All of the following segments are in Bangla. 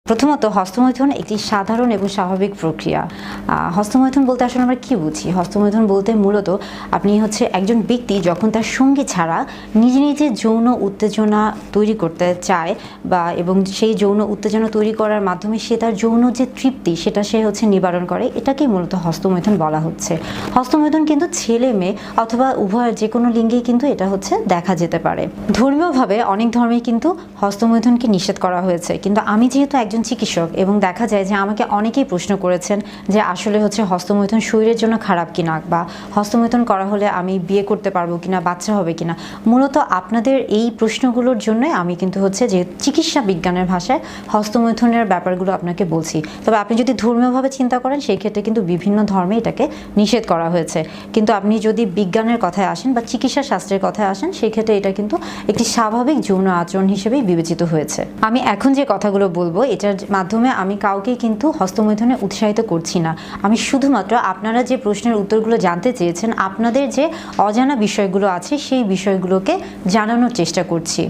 প্রথমত হস্তমৈথুন একটি সাধারণ এবং স্বাভাবিক প্রক্রিয়া। হস্তমৈথুন বলতে আসলে আমরা কি বুঝি? হস্তমৈথুন বলতে মূলত আপনি একজন ব্যক্তি যখন তার সঙ্গী ছাড়া নিজে নিজে যৌন উত্তেজনা তৈরি করতে চায় এবং সেই যৌন উত্তেজনা তৈরি করার মাধ্যমে সে তার যৌন যে তৃপ্তি সেটা সে নিবারণ করে, এটাকেই মূলত হস্তমৈথুন বলা হচ্ছে। হস্তমৈথুন কিন্তু ছেলে মেয়ে অথবা উভয় যে কোনো লিঙ্গেই কিন্তু এটা দেখা যেতে পারে। ধর্মীয়ভাবে অনেক ধর্মেই কিন্তু হস্তমৈথুনকে নিষেধ করা হয়েছে, কিন্তু আমি যেহেতু একজন চিকিৎসক এবং দেখা যায় যে আমাকে অনেকেই প্রশ্ন করেছেন যে আসলে হস্তমৈথুন শরীরের জন্য খারাপ কিনা, বা হস্তমৈথুন করা হলে আমি বিয়ে করতে পারবো কিনা, বাচ্চা হবে কিনা। মূলত আপনাদের এই প্রশ্নগুলোর জন্যই আমি কিন্তু যে চিকিৎসা বিজ্ঞানের ভাষায় হস্তমৈথুনের ব্যাপারগুলো আপনাকে বলছি। তবে আপনি যদি ধর্মীয়ভাবে চিন্তা করেন সেই ক্ষেত্রে কিন্তু বিভিন্ন ধর্মে এটাকে নিষেধ করা হয়েছে, কিন্তু আপনি যদি বিজ্ঞানের কথায় আসেন বা চিকিৎসা শাস্ত্রের কথায় আসেন সেই ক্ষেত্রে এটা কিন্তু একটি স্বাভাবিক যৌন আচরণ হিসেবেই বিবেচিত হয়েছে। আমি এখন যে কথাগুলো বলবো এটার মাধ্যমে আমি কাউকে কিন্তু হস্তমৈথুনে উৎসাহিত করছি না। আমি শুধুমাত্র আপনারা যে প্রশ্নের উত্তরগুলো জানতে চেয়েছেন, আপনাদের যে অজানা বিষয়গুলো আছে সেই বিষয়গুলোকে জানানোর চেষ্টা করছি।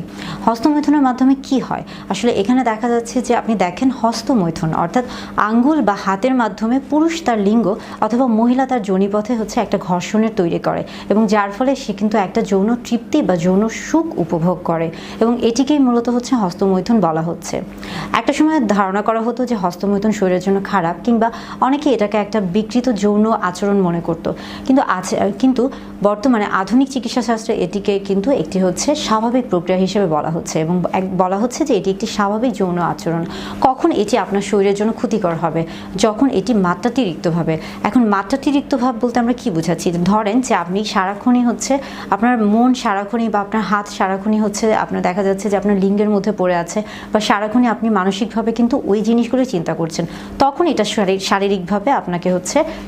হস্তমৈথুনের মাধ্যমে কি হয় আসলে এখানে দেখা যাচ্ছে যে আপনি দেখেন হস্তমৈথুন অর্থাৎ আঙ্গুল বা হাতের মাধ্যমে পুরুষ তার লিঙ্গ অথবা মহিলা তার যোনিপথে একটা ঘর্ষণের তৈরি করে, এবং যার ফলে সে কিন্তু একটা যৌন তৃপ্তি বা যৌন সুখ উপভোগ করে, এবং এটিকেই মূলত হস্তমৈথুন বলা হচ্ছে। একটা সময় ধারণা করা হতো যে হস্তমৈথুন শরীরের জন্য খারাপ, কিংবা অনেকে এটাকে একটা বিকৃত যৌন আচরণ মনে করতো, কিন্তু বর্তমানে আধুনিক চিকিৎসা শাস্ত্রে এটিকে কিন্তু একটি স্বাভাবিক প্রক্রিয়া হিসেবে বলা হচ্ছে, এবং বলা হচ্ছে যে এটি একটি স্বাভাবিক যৌন আচরণ। কখন এটি আপনার শরীরের জন্য ক্ষতিকর হবে? যখন এটি মাত্রাতিরিক্ত ভাবে। এখন মাত্রাতিরিক্ত ভাব বলতে আমরা কি বোঝাচ্ছি? ধরেন যে আপনি সারাক্ষণই আপনার মন সারাক্ষণই বা আপনার হাত সারাক্ষণই আপনার দেখা যাচ্ছে যে আপনার লিঙ্গের মধ্যে পড়ে আছে, বা সারাক্ষণই আপনি মানসিকভাবে কিন্তু ওই জিনিসগুলো চিন্তা করছেন, তখন এটা শারীরিকভাবে আপনাকে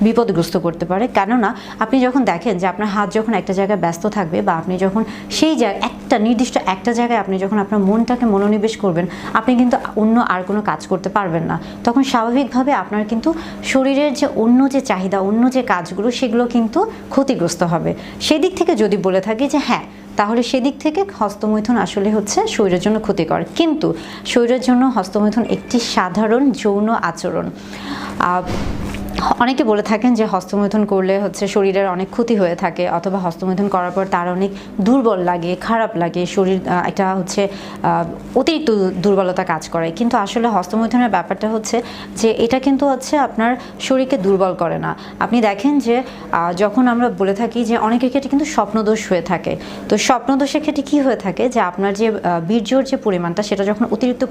বিপদগ্রস্ত করতে পারে। কেননা আপনি যখন দেখেন যে আপনার হাত যখন একটা জায়গায় ব্যস্ত থাকবে, বা আপনি যখন সেই জায়গায় নির্দিষ্ট একটা জায়গায় আপনি যখন আপনার মনটাকে মনোনিবেশ করবেন, আপনি কিন্তু অন্য আর কোনো কাজ করতে পারবেন না। তখন স্বাভাবিকভাবে আপনার কিন্তু শরীরের যে অন্য যে চাহিদা, অন্য যে কাজগুলো সেগুলো কিন্তু ক্ষতিগ্রস্ত হবে। সেই দিক থেকে যদি বলে থাকি যে হ্যাঁ, তাহলে সেদিক থেকে হস্তমৈথুন আসলে শরীরের জন্য ক্ষতিকর, কিন্তু শরীরের জন্য হস্তমৈথুন একটি সাধারণ যৌন আচরণ। অনেকে বলে থাকেন যে হস্তমৈথুন করলে শরীরের অনেক ক্ষতি হয়ে থাকে, অথবা হস্তমৈথুন করার পর তার অনেক দুর্বল লাগে, খারাপ লাগে, শরীর একটা অতিরিক্ত দুর্বলতা কাজ করে। কিন্তু আসলে হস্তমৈথুনের ব্যাপারটা যে এটা কিন্তু আপনার শরীরকে দুর্বল করে না। আপনি দেখেন যে যখন আমরা বলে থাকি যে অনেকের ক্ষেত্রে কিন্তু স্বপ্নদোষ হয়ে থাকে, তো স্বপ্নদোষের ক্ষেত্রে কি হয়ে থাকে যে আপনার যে বীর্যর যে পরিমাণটা সেটা যখন অতিরিক্ত